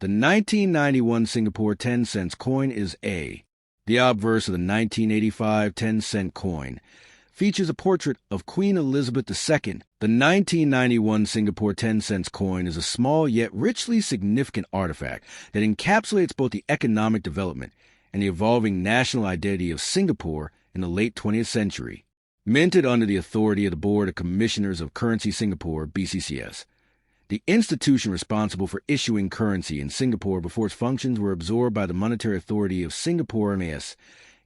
The 1991 Singapore 10-cent coin is A. The obverse of the 1985 10-cent coin features a portrait of Queen Elizabeth II. The 1991 Singapore 10-cent coin is a small yet richly significant artifact that encapsulates both the economic development and the evolving national identity of Singapore in the late 20th century. Minted under the authority of the Board of Commissioners of Currency Singapore, BCCS, the institution responsible for issuing currency in Singapore before its functions were absorbed by the Monetary Authority of Singapore, MAS.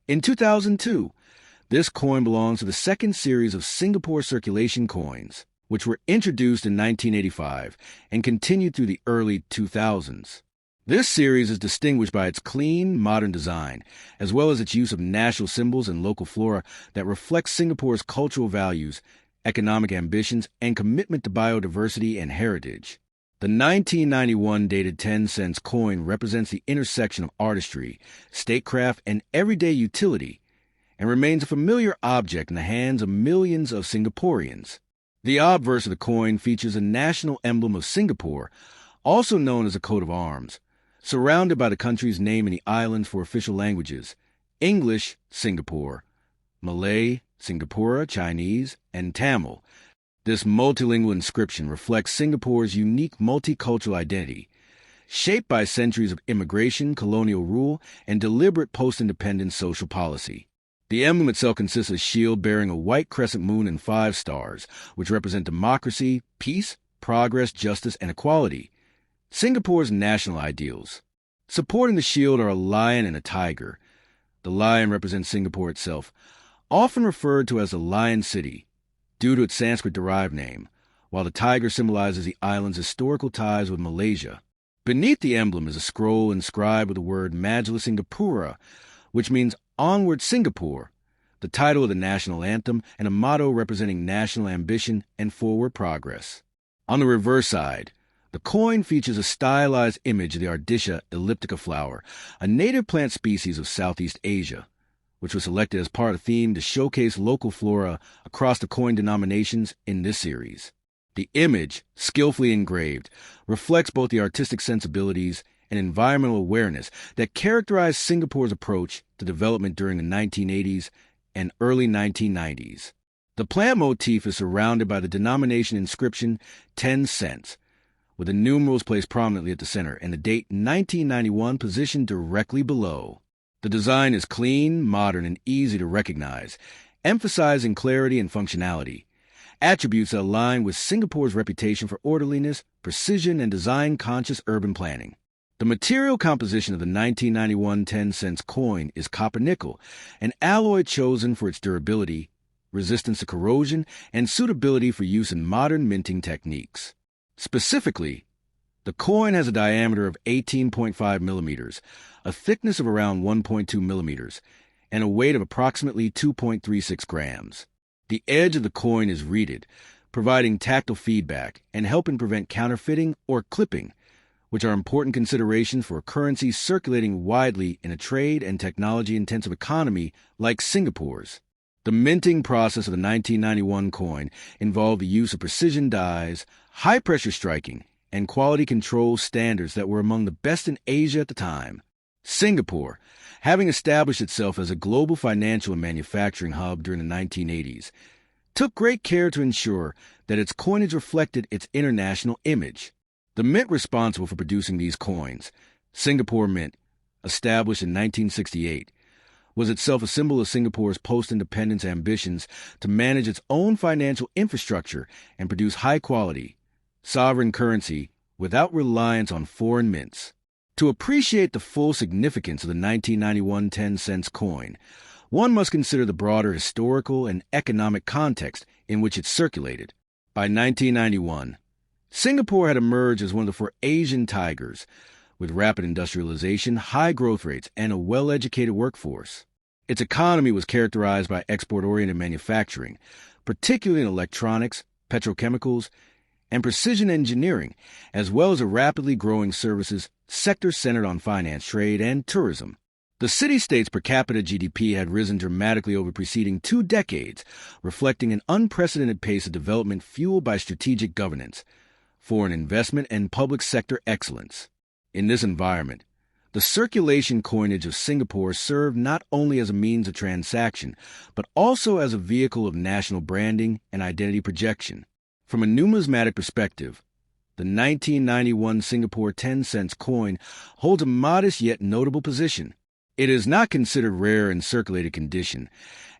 In 2002, this coin belongs to the second series of Singapore circulation coins, which were introduced in 1985 and continued through the early 2000s. This series is distinguished by its clean, modern design, as well as its use of national symbols and local flora that reflect Singapore's cultural values, economic ambitions, and commitment to biodiversity and heritage. The 1991 dated 10-cent coin represents the intersection of artistry, statecraft, and everyday utility, and remains a familiar object in the hands of millions of Singaporeans. The obverse of the coin features a national emblem of Singapore, also known as a coat of arms, surrounded by the country's name in the islands for official languages: English, Singapore; Malay, Singapura, Chinese, and Tamil. This multilingual inscription reflects Singapore's unique multicultural identity, shaped by centuries of immigration, colonial rule, and deliberate post-independence social policy. The emblem itself consists of a shield bearing a white crescent moon and 5 stars, which represent democracy, peace, progress, justice, and equality, Singapore's national ideals. Supporting the shield are a lion and a tiger. The lion represents Singapore itself, often referred to as the Lion City, due to its Sanskrit-derived name, while the tiger symbolizes the island's historical ties with Malaysia. Beneath the emblem is a scroll inscribed with the word Majulah Singapura, which means Onward Singapore, the title of the national anthem, and a motto representing national ambition and forward progress. On the reverse side, the coin features a stylized image of the Ardisia elliptica flower, a native plant species of Southeast Asia, which was selected as part of the theme to showcase local flora across the coin denominations in this series. The image, skillfully engraved, reflects both the artistic sensibilities and environmental awareness that characterized Singapore's approach to development during the 1980s and early 1990s. The plant motif is surrounded by the denomination inscription 10 cents, with the numerals placed prominently at the center and the date 1991 positioned directly below. The design is clean, modern, and easy to recognize, emphasizing clarity and functionality, attributes that align with Singapore's reputation for orderliness, precision, and design-conscious urban planning. The material composition of the 1991 10-cent coin is copper-nickel, an alloy chosen for its durability, resistance to corrosion, and suitability for use in modern minting techniques. Specifically, the coin has a diameter of 18.5 millimeters, a thickness of around 1.2 millimeters, and a weight of approximately 2.36 grams. The edge of the coin is reeded, providing tactile feedback and helping prevent counterfeiting or clipping, which are important considerations for a currency circulating widely in a trade and technology-intensive economy like Singapore's. The minting process of the 1991 coin involved the use of precision dies, high-pressure striking, and quality control standards that were among the best in Asia at the time. Singapore, having established itself as a global financial and manufacturing hub during the 1980s, took great care to ensure that its coinage reflected its international image. The mint responsible for producing these coins, Singapore Mint, established in 1968, was itself a symbol of Singapore's post-independence ambitions to manage its own financial infrastructure and produce high-quality, sovereign currency without reliance on foreign mints. To appreciate the full significance of the 1991 10-cent coin, one must consider the broader historical and economic context in which it circulated. By 1991, Singapore had emerged as one of the 4 Asian tigers, with rapid industrialization, high growth rates, and a well-educated workforce. Its economy was characterized by export-oriented manufacturing, particularly in electronics, petrochemicals, and precision engineering, as well as a rapidly growing services sector centered on finance, trade, and tourism. The city-state's per capita GDP had risen dramatically over preceding 2 decades, reflecting an unprecedented pace of development fueled by strategic governance, foreign investment, and public sector excellence. In this environment, the circulation coinage of Singapore served not only as a means of transaction, but also as a vehicle of national branding and identity projection. From a numismatic perspective, the 1991 Singapore 10 cents coin holds a modest yet notable position. It is not considered rare in circulated condition,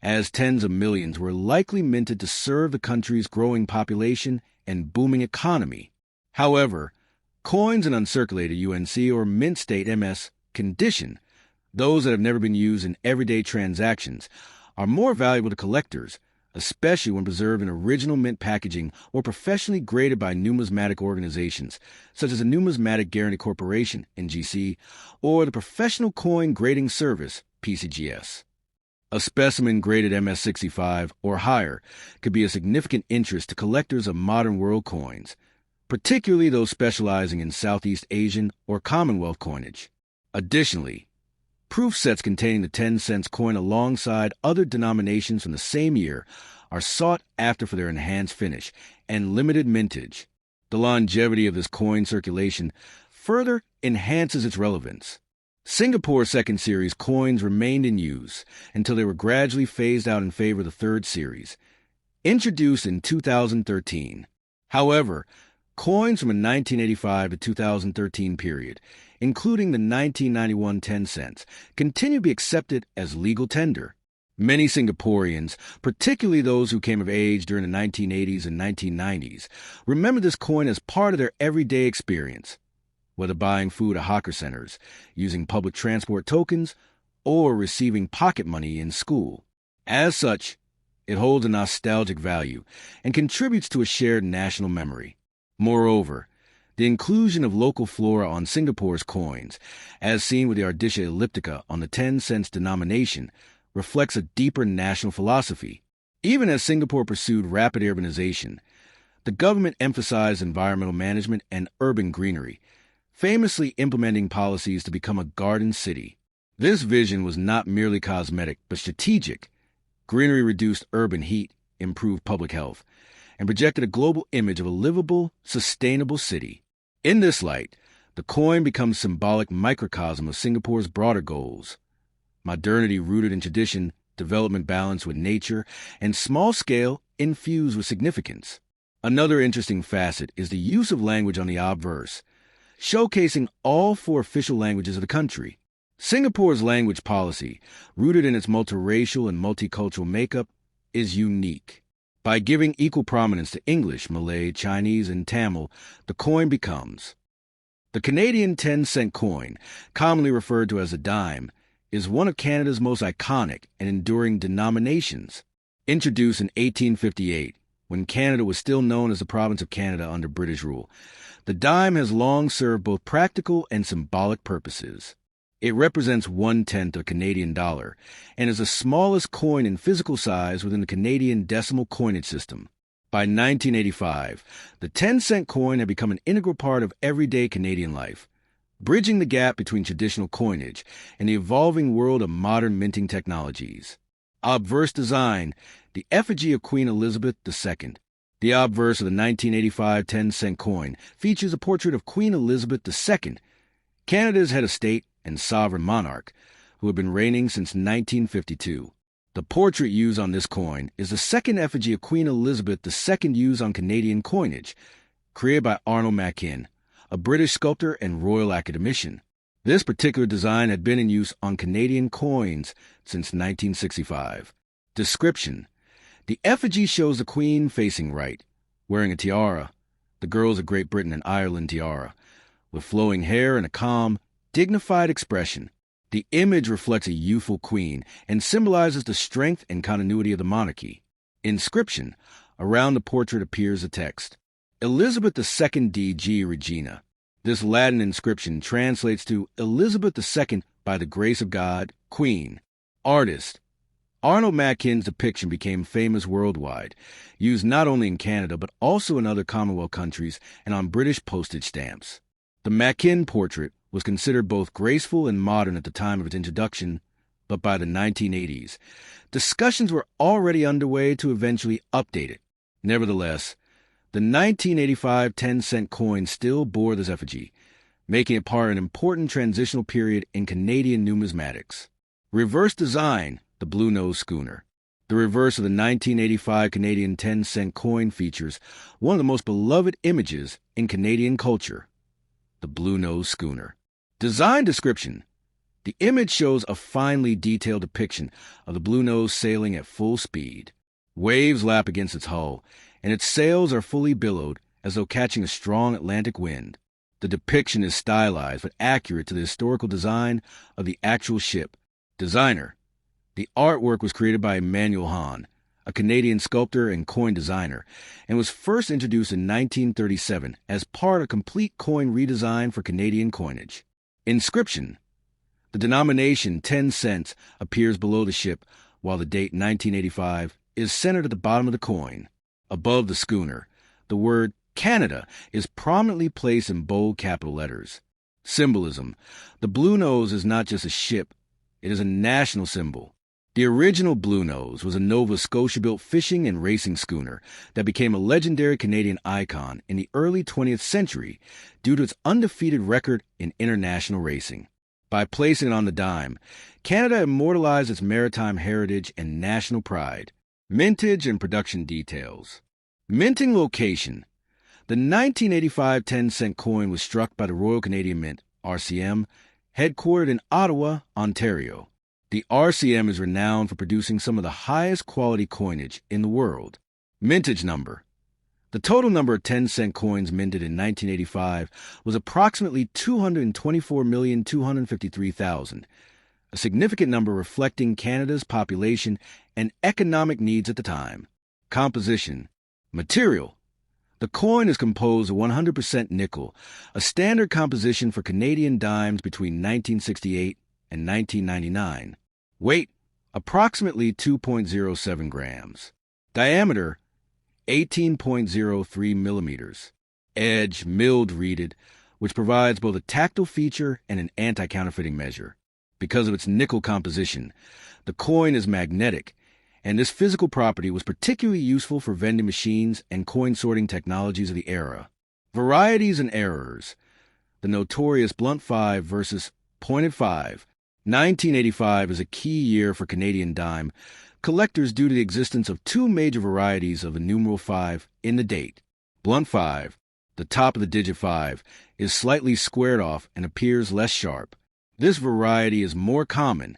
as tens of millions were likely minted to serve the country's growing population and booming economy. However, coins in uncirculated UNC or mint state MS condition, those that have never been used in everyday transactions, are more valuable to collectors, especially when preserved in original mint packaging or professionally graded by numismatic organizations, such as the Numismatic Guarantee Corporation, NGC, or the Professional Coin Grading Service, PCGS. A specimen graded MS-65 or higher could be of significant interest to collectors of modern world coins, particularly those specializing in Southeast Asian or Commonwealth coinage. Additionally, proof sets containing the 10 cents coin alongside other denominations from the same year are sought after for their enhanced finish and limited mintage. The longevity of this coin circulation further enhances its relevance. Singapore's second series coins remained in use until they were gradually phased out in favor of the third series, introduced in 2013. However, coins from a 1985 to 2013 period, including the 1991 10 cents, continue to be accepted as legal tender. Many Singaporeans, particularly those who came of age during the 1980s and 1990s, remember this coin as part of their everyday experience, whether buying food at hawker centers, using public transport tokens, or receiving pocket money in school. As such, it holds a nostalgic value and contributes to a shared national memory. Moreover, the inclusion of local flora on Singapore's coins, as seen with the Ardisia elliptica on the 10 cents denomination, reflects a deeper national philosophy. Even as Singapore pursued rapid urbanization, the government emphasized environmental management and urban greenery, famously implementing policies to become a garden city. This vision was not merely cosmetic, but strategic. Greenery reduced urban heat, improved public health, and projected a global image of a livable, sustainable city. In this light, the coin becomes symbolic microcosm of Singapore's broader goals: modernity rooted in tradition, development balanced with nature, and small scale infused with significance. Another interesting facet is the use of language on the obverse, showcasing all 4 official languages of the country. Singapore's language policy, rooted in its multiracial and multicultural makeup, is unique. By giving equal prominence to English, Malay, Chinese, and Tamil, the coin becomes. The Canadian 10 cent coin, commonly referred to as a dime, is one of Canada's most iconic and enduring denominations. Introduced in 1858, when Canada was still known as the province of Canada under British rule, the dime has long served both practical and symbolic purposes. It represents 1/10 of a Canadian dollar and is the smallest coin in physical size within the Canadian decimal coinage system. By 1985, the 10 cent coin had become an integral part of everyday Canadian life, bridging the gap between traditional coinage and the evolving world of modern minting technologies. Obverse design, the effigy of Queen Elizabeth II. The obverse of the 1985 10 cent coin features a portrait of Queen Elizabeth II, Canada's head of state and sovereign monarch, who had been reigning since 1952. The portrait used on this coin is the second effigy of Queen Elizabeth II used on Canadian coinage, created by Arnold Machin, a British sculptor and royal academician. This particular design had been in use on Canadian coins since 1965. Description: the effigy shows the Queen facing right, wearing a tiara, the girls of Great Britain and Ireland tiara, with flowing hair and a calm, dignified expression. The image reflects a youthful queen and symbolizes the strength and continuity of the monarchy. Inscription: around the portrait appears the text, Elizabeth II DG Regina. This Latin inscription translates to Elizabeth II by the grace of God, Queen. Artist: Arnold Machin's depiction became famous worldwide, used not only in Canada but also in other Commonwealth countries and on British postage stamps. The Machin portrait was considered both graceful and modern at the time of its introduction, but by the 1980s, discussions were already underway to eventually update it. Nevertheless, the 1985 10 cent coin still bore this effigy, making it part of an important transitional period in Canadian numismatics. Reverse design, the Blue Nose Schooner. The reverse of the 1985 Canadian 10-cent coin features one of the most beloved images in Canadian culture, the Blue Nose Schooner. Design description. The image shows a finely detailed depiction of the Blue Nose sailing at full speed. Waves lap against its hull, and its sails are fully billowed as though catching a strong Atlantic wind. The depiction is stylized but accurate to the historical design of the actual ship. Designer. The artwork was created by Emmanuel Hahn, a Canadian sculptor and coin designer, and was first introduced in 1937 as part of a complete coin redesign for Canadian coinage. Inscription. The denomination 10 cents appears below the ship, while the date 1985 is centered at the bottom of the coin. Above the schooner, the word Canada is prominently placed in bold capital letters. Symbolism. The Blue Nose is not just a ship, it is a national symbol. The original Blue Nose was a Nova Scotia-built fishing and racing schooner that became a legendary Canadian icon in the early 20th century due to its undefeated record in international racing. By placing it on the dime, Canada immortalized its maritime heritage and national pride. Mintage and production details. Minting location. The 1985 10-cent coin was struck by the Royal Canadian Mint, RCM, headquartered in Ottawa, Ontario. The RCM is renowned for producing some of the highest quality coinage in the world. Mintage number. The total number of 10-cent coins minted in 1985 was approximately 224,253,000, a significant number reflecting Canada's population and economic needs at the time. Composition. Material. The coin is composed of 100% nickel, a standard composition for Canadian dimes between 1968 and 1999. Weight, approximately 2.07 grams. Diameter, 18.03 millimeters. Edge, milled reeded, which provides both a tactile feature and an anti-counterfeiting measure. Because of its nickel composition, the coin is magnetic, and this physical property was particularly useful for vending machines and coin sorting technologies of the era. Varieties and errors. The notorious blunt 5 versus pointed 5. 1985 is a key year for Canadian dime collectors due to the existence of two major varieties of the numeral 5 in the date. Blunt 5, the top of the digit 5, is slightly squared off and appears less sharp. This variety is more common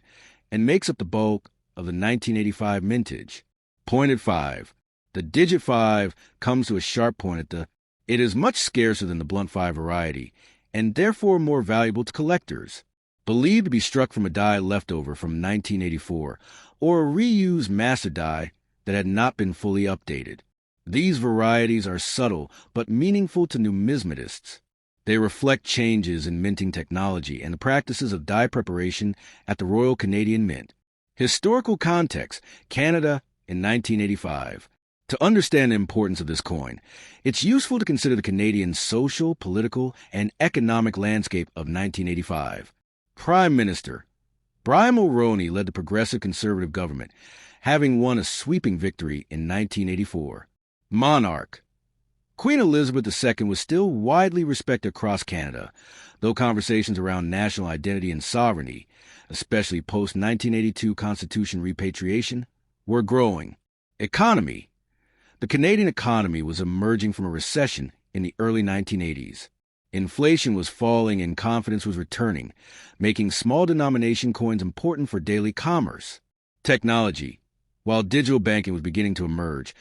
and makes up the bulk of the 1985 mintage. Pointed 5, the digit 5 comes to a sharp point at the. It is much scarcer than the blunt 5 variety and therefore more valuable to collectors. Believed to be struck from a die leftover from 1984 or a reused master die that had not been fully updated. These varieties are subtle but meaningful to numismatists. They reflect changes in minting technology and the practices of die preparation at the Royal Canadian Mint. Historical context, Canada in 1985. To understand the importance of this coin, it's useful to consider the Canadian social, political, and economic landscape of 1985. Prime Minister. Brian Mulroney led the Progressive Conservative government, having won a sweeping victory in 1984. Monarch. Queen Elizabeth II was still widely respected across Canada, though conversations around national identity and sovereignty, especially post-1982 Constitution repatriation, were growing. Economy. The Canadian economy was emerging from a recession in the early 1980s. Inflation was falling and confidence was returning, making small denomination coins important for daily commerce. Technology. While digital banking was beginning to emerge,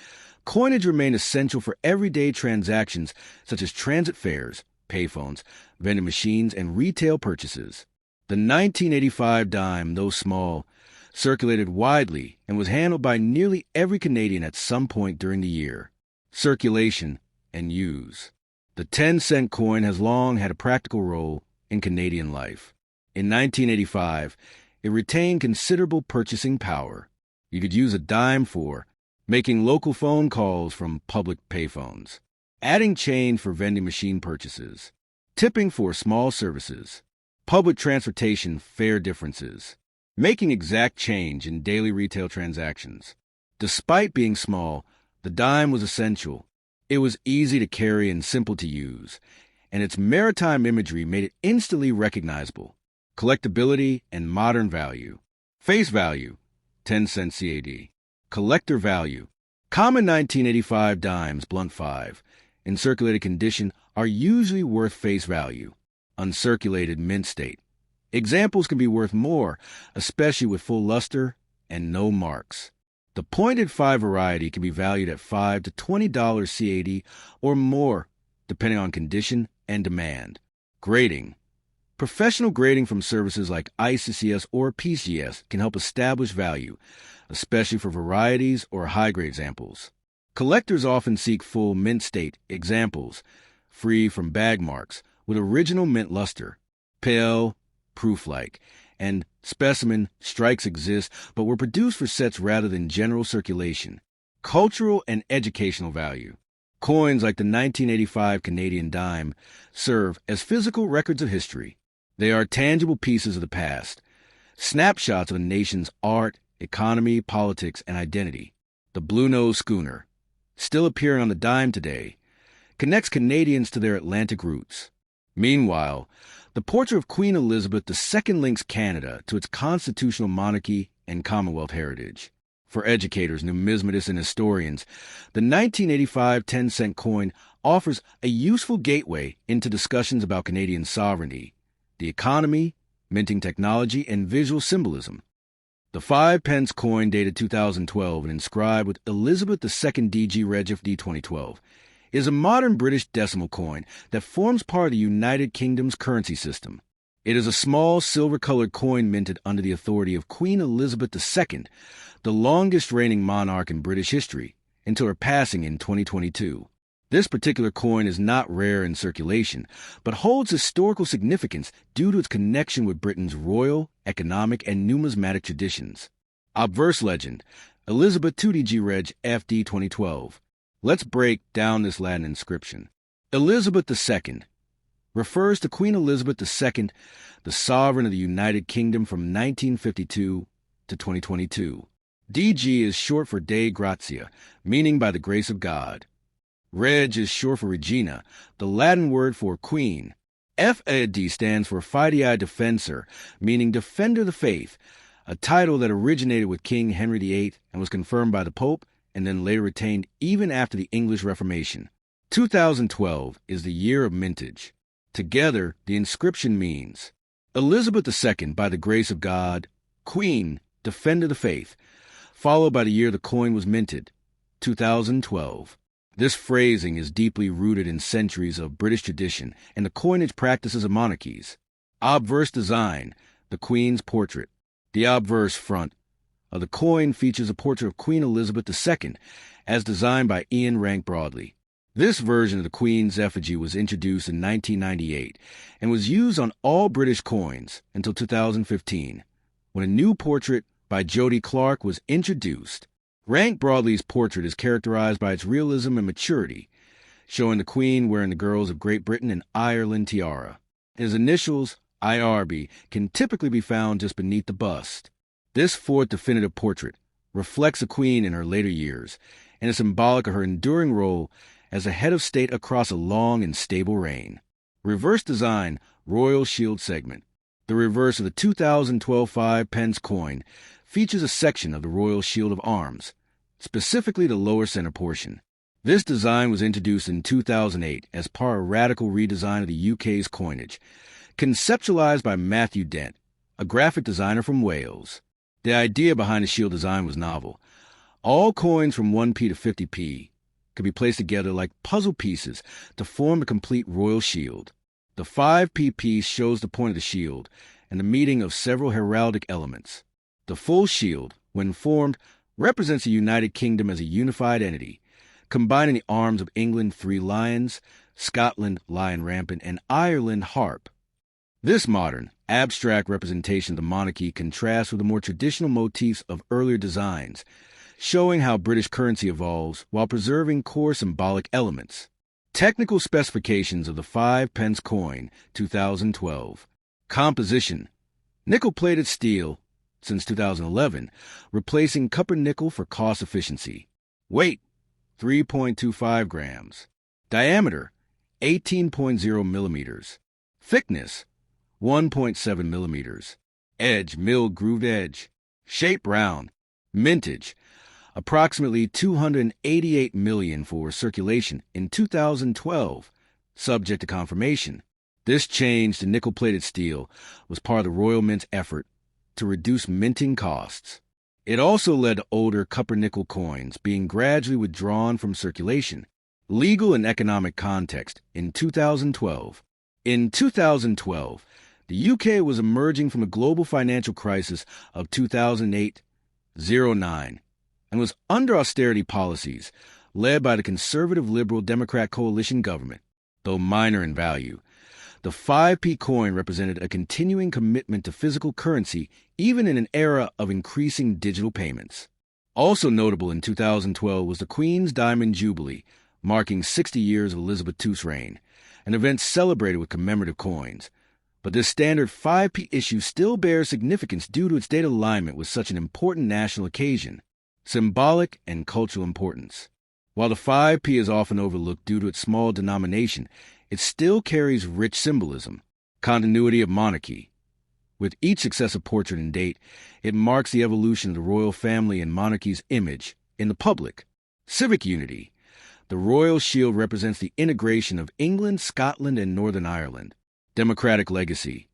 coinage remained essential for everyday transactions such as transit fares, payphones, vending machines, and retail purchases. The 1985 dime, though small, circulated widely and was handled by nearly every Canadian at some point during the year. Circulation and use. The 10-cent coin has long had a practical role in Canadian life. In 1985, it retained considerable purchasing power. You could use a dime for making local phone calls from public payphones, adding change for vending machine purchases, tipping for small services, public transportation fare differences, making exact change in daily retail transactions. Despite being small, the dime was essential. It was easy to carry and simple to use, and its maritime imagery made it instantly recognizable. Collectability and modern value. Face value, 10 cents CAD. Collector value. Common 1985 dimes, blunt 5, in circulated condition are usually worth face value. Uncirculated mint state. Examples can be worth more, especially with full luster and no marks. The pointed 5 variety can be valued at $5 to $20 CAD or more, depending on condition and demand. Grading. Professional grading from services like ICCS or PCS can help establish value, especially for varieties or high-grade samples. Collectors often seek full mint state examples, free from bag marks, with original mint luster, pale, proof-like, and specimen strikes exist but were produced for sets rather than general circulation. Cultural and educational value. Coins like the 1985 Canadian dime serve as physical records of history. They are tangible pieces of the past, snapshots of a nation's art, economy, politics, and identity. The Blue Nose schooner, still appearing on the dime today, connects Canadians to their Atlantic roots. Meanwhile, the portrait of Queen Elizabeth II links Canada to its constitutional monarchy and Commonwealth heritage. For educators, numismatists, and historians, the 1985 10-cent coin offers a useful gateway into discussions about Canadian sovereignty, the economy, minting technology, and visual symbolism. The 5 pence coin dated 2012 and inscribed with Elizabeth II DG Reg FD 2012 is a modern British decimal coin that forms part of the United Kingdom's currency system. It is a small silver-colored coin minted under the authority of Queen Elizabeth II, the longest reigning monarch in British history, until her passing in 2022. This particular coin is not rare in circulation, but holds historical significance due to its connection with Britain's royal, economic, and numismatic traditions. Obverse legend, Elizabeth 2DG Reg FD 2012. Let's break down this Latin inscription. Elizabeth II refers to Queen Elizabeth II, the sovereign of the United Kingdom from 1952 to 2022. DG is short for Dei Gratia, meaning by the grace of God. Reg is short for Regina, the Latin word for queen. FAD stands for Fidei Defensor, meaning defender of the faith, a title that originated with King Henry VIII and was confirmed by the Pope and then later retained even after the English Reformation. 2012 is the year of mintage. Together, the inscription means Elizabeth II, by the grace of God, Queen, defender of the faith, followed by the year the coin was minted, 2012. This phrasing is deeply rooted in centuries of British tradition and the coinage practices of monarchies. Obverse design, the Queen's portrait. The obverse front of the coin features a portrait of Queen Elizabeth II, as designed by Ian Rank Broadley. This version of the Queen's effigy was introduced in 1998 and was used on all British coins until 2015, when a new portrait by Jodie Clark was introduced. Rank Broadley's portrait is characterized by its realism and maturity, showing the Queen wearing the Girls of Great Britain and Ireland tiara. His initials, IRB, can typically be found just beneath the bust. This fourth definitive portrait reflects the Queen in her later years and is symbolic of her enduring role as a head of state across a long and stable reign. Reverse design, Royal Shield segment. The reverse of the 2012 5 pence coin features a section of the Royal Shield of Arms, specifically the lower center portion. This design was introduced in 2008 as part of a radical redesign of the UK's coinage, conceptualized by Matthew Dent, a graphic designer from Wales. The idea behind the shield design was novel. All coins from 1p to 50p could be placed together like puzzle pieces to form a complete royal shield. The 5p piece shows the point of the shield and the meeting of several heraldic elements. The full shield, when formed, represents the United Kingdom as a unified entity, combining the arms of England 3 lions, Scotland lion rampant, and Ireland harp. This modern, abstract representation of the monarchy contrasts with the more traditional motifs of earlier designs, showing how British currency evolves while preserving core symbolic elements. Technical specifications of the 5 pence coin, 2012. Composition: nickel-plated steel, since 2011, replacing copper nickel for cost efficiency. Weight: 3.25 grams. Diameter: 18.0 millimeters. Thickness, 1.7 millimeters. Edge, milled grooved edge. Shape round. Mintage, approximately 288 million for circulation in 2012, subject to confirmation. This change to nickel-plated steel was part of the Royal Mint's effort to reduce minting costs. It also led to older copper-nickel coins being gradually withdrawn from circulation. Legal and economic context in 2012. In 2012, the UK was emerging from a global financial crisis of 2008-09 and was under austerity policies led by the conservative Liberal Democrat coalition government. Though minor in value, the 5p coin represented a continuing commitment to physical currency even in an era of increasing digital payments. Also notable in 2012 was the Queen's Diamond Jubilee, marking 60 years of Elizabeth II's reign, an event celebrated with commemorative coins. But this standard 5p issue still bears significance due to its date alignment with such an important national occasion, symbolic and cultural importance. While the 5p is often overlooked due to its small denomination, it still carries rich symbolism, continuity of monarchy. With each successive portrait and date, it marks the evolution of the royal family and monarchy's image in the public. Civic unity. The royal shield represents the integration of England, Scotland, and Northern Ireland. Democratic legacy.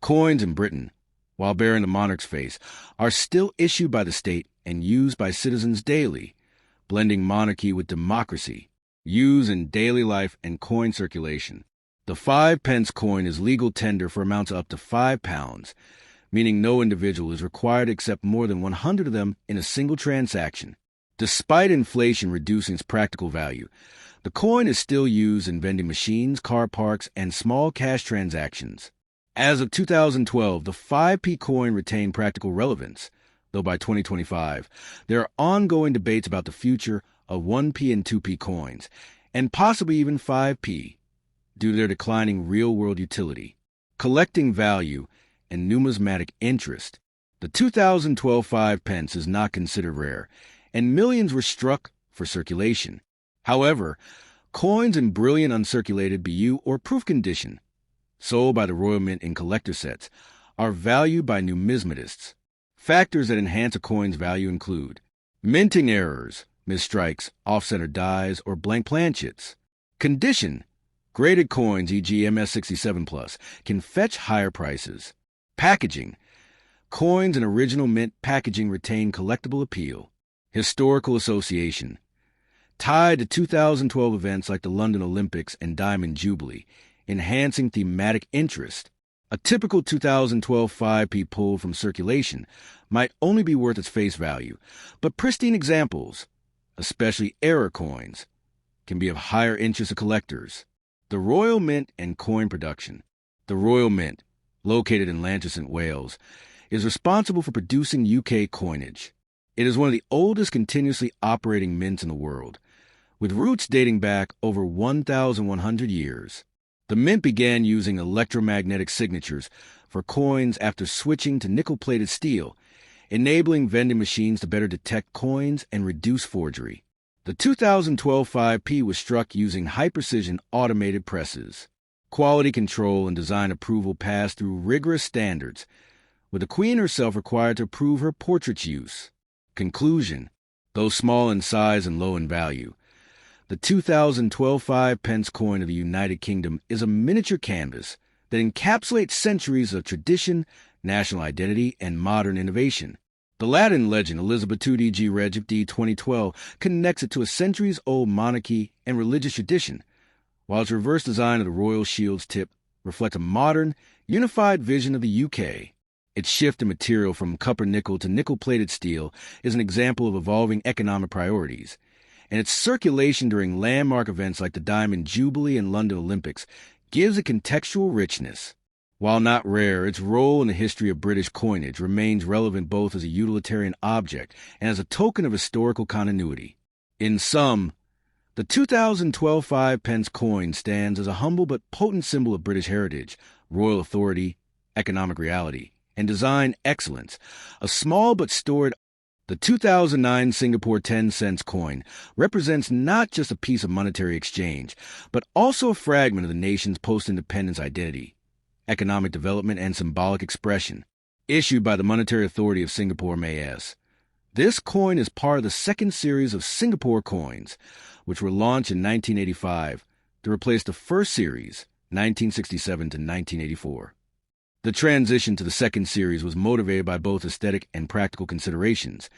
Coins in Britain, while bearing the monarch's face, are still issued by the state and used by citizens daily, blending monarchy with democracy, used in daily life and coin circulation. The 5 pence coin is legal tender for amounts up to £5, meaning no individual is required to accept more than 100 of them in a single transaction. Despite inflation reducing its practical value, the coin is still used in vending machines, car parks, and small cash transactions. As of 2012, the 5p coin retained practical relevance, though by 2025, there are ongoing debates about the future of 1p and 2p coins, and possibly even 5p, due to their declining real-world utility. Collecting value and numismatic interest. The 2012 5 pence is not considered rare, and millions were struck for circulation. However, coins in brilliant uncirculated BU or proof condition, sold by the Royal Mint in collector sets, are valued by numismatists. Factors that enhance a coin's value include minting errors, misstrikes, offset or dies, or blank planchets. Condition. Graded coins, e.g. MS67+, can fetch higher prices. Packaging. Coins in original mint packaging retain collectible appeal. Historical association. Tied to 2012 events like the London Olympics and Diamond Jubilee, enhancing thematic interest. A typical 2012 5p pulled from circulation might only be worth its face value, but pristine examples, especially error coins, can be of higher interest to collectors. The Royal Mint and coin production. The Royal Mint, located in Llantrisant, Wales, is responsible for producing UK coinage. It is one of the oldest continuously operating mints in the world, with roots dating back over 1,100 years. The mint began using electromagnetic signatures for coins after switching to nickel-plated steel, enabling vending machines to better detect coins and reduce forgery. The 2012 5p was struck using high-precision automated presses. Quality control and design approval passed through rigorous standards, with the Queen herself required to approve her portrait's use. Conclusion. Though small in size and low in value, the 2012 5 pence coin of the United Kingdom is a miniature canvas that encapsulates centuries of tradition, national identity, and modern innovation. The Latin legend Elizabeth II d.G. Reg d. 2012 connects it to a centuries-old monarchy and religious tradition, while its reverse design of the royal shield's tip reflects a modern, unified vision of the UK. Its shift in material from copper-nickel to nickel-plated steel is an example of evolving economic priorities, and its circulation during landmark events like the Diamond Jubilee and London Olympics gives it contextual richness. While not rare, its role in the history of British coinage remains relevant both as a utilitarian object and as a token of historical continuity. In sum, the 2012 5 pence coin stands as a humble but potent symbol of British heritage, royal authority, economic reality, and design excellence, a small but storied The 2009 Singapore 10 cents coin represents not just a piece of monetary exchange, but also a fragment of the nation's post-independence identity, economic development, and symbolic expression, issued by the Monetary Authority of Singapore MAS. This coin is part of the second series of Singapore coins, which were launched in 1985 to replace the first series, 1967 to 1984. The transition to the second series was motivated by both aesthetic and practical considerations,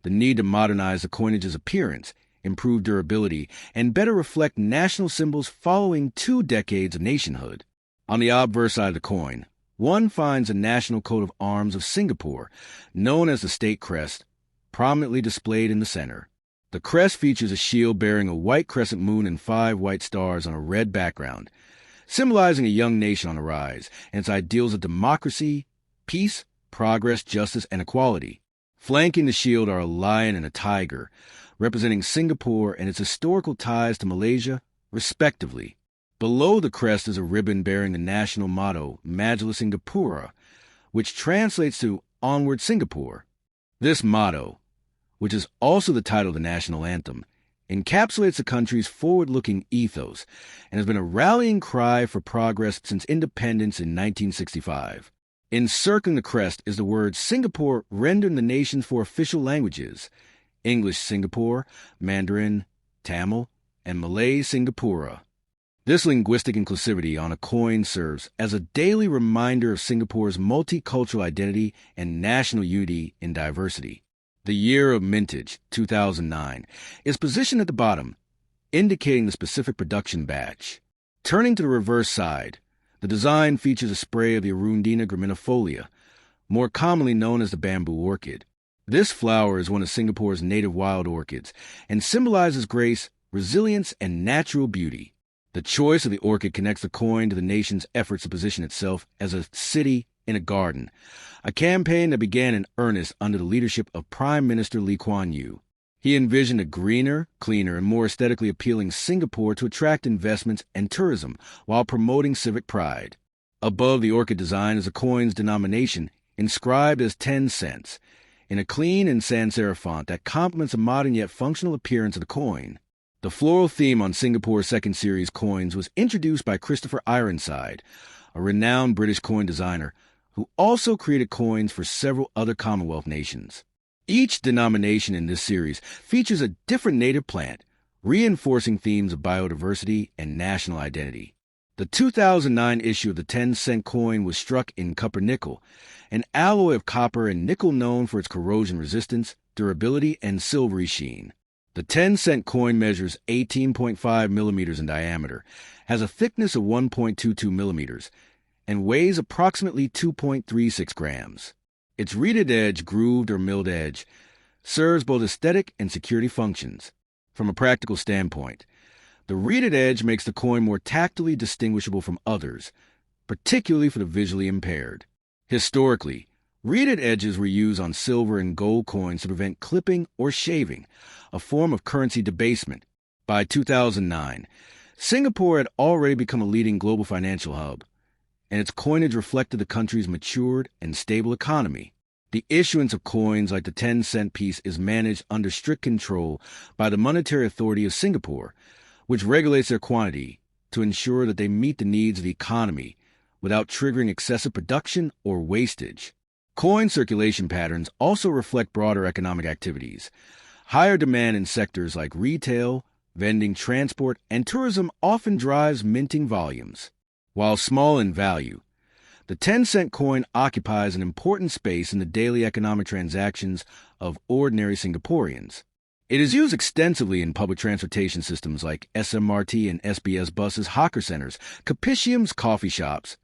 the need to modernize the coinage's appearance, improve durability, and better reflect national symbols following 2 decades of nationhood. On the obverse side of the coin, one finds a national coat of arms of Singapore, known as the state crest, prominently displayed in the center. The crest features a shield bearing a white crescent moon and 5 white stars on a red background, symbolizing a young nation on the rise and its ideals of democracy, peace, progress, justice, and equality. Flanking the shield are a lion and a tiger, representing Singapore and its historical ties to Malaysia, respectively. Below the crest is a ribbon bearing the national motto, Majulah Singapura, which translates to Onward Singapore. This motto, which is also the title of the national anthem, encapsulates the country's forward-looking ethos and has been a rallying cry for progress since independence in 1965. Encircling the crest is the word Singapore rendered in the nation's 4 official languages: English Singapore, Mandarin, Tamil, and Malay Singapura. This linguistic inclusivity on a coin serves as a daily reminder of Singapore's multicultural identity and national unity in diversity. The year of mintage, 2009, is positioned at the bottom, indicating the specific production batch. Turning to the reverse side, the design features a spray of the Arundina graminifolia, more commonly known as the bamboo orchid. This flower is one of Singapore's native wild orchids and symbolizes grace, resilience, and natural beauty. The choice of the orchid connects the coin to the nation's efforts to position itself as a city in a garden, a campaign that began in earnest under the leadership of Prime Minister Lee Kuan Yew. He envisioned a greener, cleaner, and more aesthetically appealing Singapore to attract investments and tourism while promoting civic pride. Above the orchid design is the coin's denomination, inscribed as 10 cents, in a clean and sans serif font that complements the modern yet functional appearance of the coin. The floral theme on Singapore's second series coins was introduced by Christopher Ironside, a renowned British coin designer who also created coins for several other Commonwealth nations. Each denomination in this series features a different native plant, reinforcing themes of biodiversity and national identity. The 2009 issue of the 10-cent coin was struck in copper nickel, an alloy of copper and nickel known for its corrosion resistance, durability, and silvery sheen. The 10-cent coin measures 18.5 millimeters in diameter, has a thickness of 1.22 millimeters, and weighs approximately 2.36 grams. Its reeded edge, grooved or milled edge, serves both aesthetic and security functions. From a practical standpoint, the reeded edge makes the coin more tactily distinguishable from others, particularly for the visually impaired. Historically, reeded edges were used on silver and gold coins to prevent clipping or shaving, a form of currency debasement. By 2009, Singapore had already become a leading global financial hub, and its coinage reflected the country's matured and stable economy. The issuance of coins like the 10-cent piece is managed under strict control by the Monetary Authority of Singapore, which regulates their quantity to ensure that they meet the needs of the economy without triggering excessive production or wastage. Coin circulation patterns also reflect broader economic activities. Higher demand in sectors like retail, vending, transport, and tourism often drives minting volumes. While small in value, the 10-cent coin occupies an important space in the daily economic transactions of ordinary Singaporeans. It is used extensively in public transportation systems like SMRT and SBS buses, hawker centers, capitiums, coffee shops,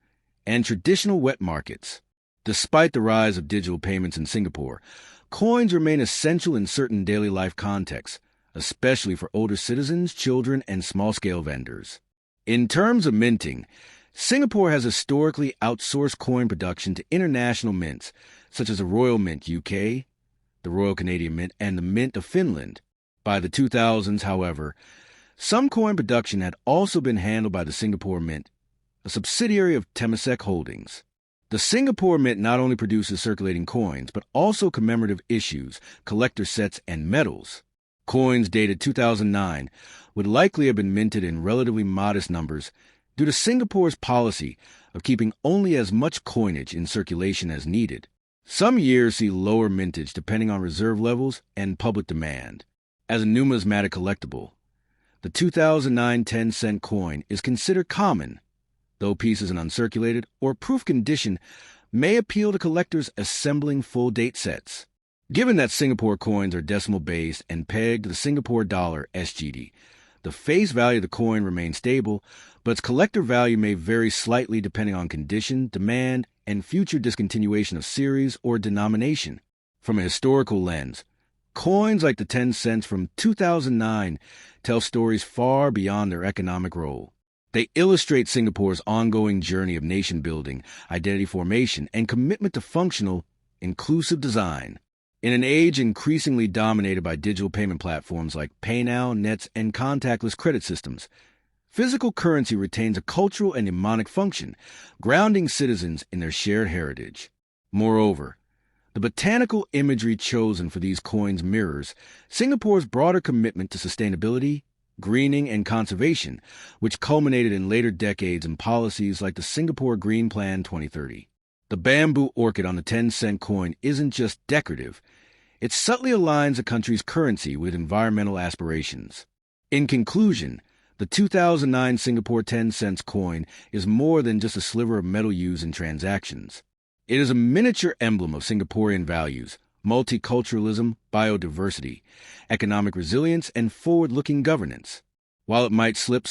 and traditional wet markets. Despite the rise of digital payments in Singapore, coins remain essential in certain daily life contexts, especially for older citizens, children, and small-scale vendors. In terms of minting, Singapore has historically outsourced coin production to international mints, such as the Royal Mint UK, the Royal Canadian Mint, and the Mint of Finland. By the 2000s, however, some coin production had also been handled by the Singapore Mint, a subsidiary of Temasek Holdings. The Singapore Mint not only produces circulating coins, but also commemorative issues, collector sets, and medals. Coins dated 2009 would likely have been minted in relatively modest numbers due to Singapore's policy of keeping only as much coinage in circulation as needed. Some years see lower mintage depending on reserve levels and public demand. As a numismatic collectible, the 2009 10-cent coin is considered common, though pieces in uncirculated or proof condition may appeal to collectors assembling full date sets. Given that Singapore coins are decimal-based and pegged to the Singapore dollar SGD, the face value of the coin remains stable, but its collector value may vary slightly depending on condition, demand, and future discontinuation of series or denomination. From a historical lens, coins like the 10 cents from 2009 tell stories far beyond their economic role. They illustrate Singapore's ongoing journey of nation-building, identity formation, and commitment to functional, inclusive design. In an age increasingly dominated by digital payment platforms like PayNow, Nets, and contactless credit systems, physical currency retains a cultural and mnemonic function, grounding citizens in their shared heritage. Moreover, the botanical imagery chosen for these coins mirrors Singapore's broader commitment to sustainability, greening, and conservation, which culminated in later decades in policies like the Singapore Green Plan 2030. The bamboo orchid on the 10-cent coin isn't just decorative. It subtly aligns the country's currency with environmental aspirations. In conclusion, the 2009 Singapore 10 cents coin is more than just a sliver of metal used in transactions. It is a miniature emblem of Singaporean values, multiculturalism, biodiversity, economic resilience, and forward-looking governance. While it might slip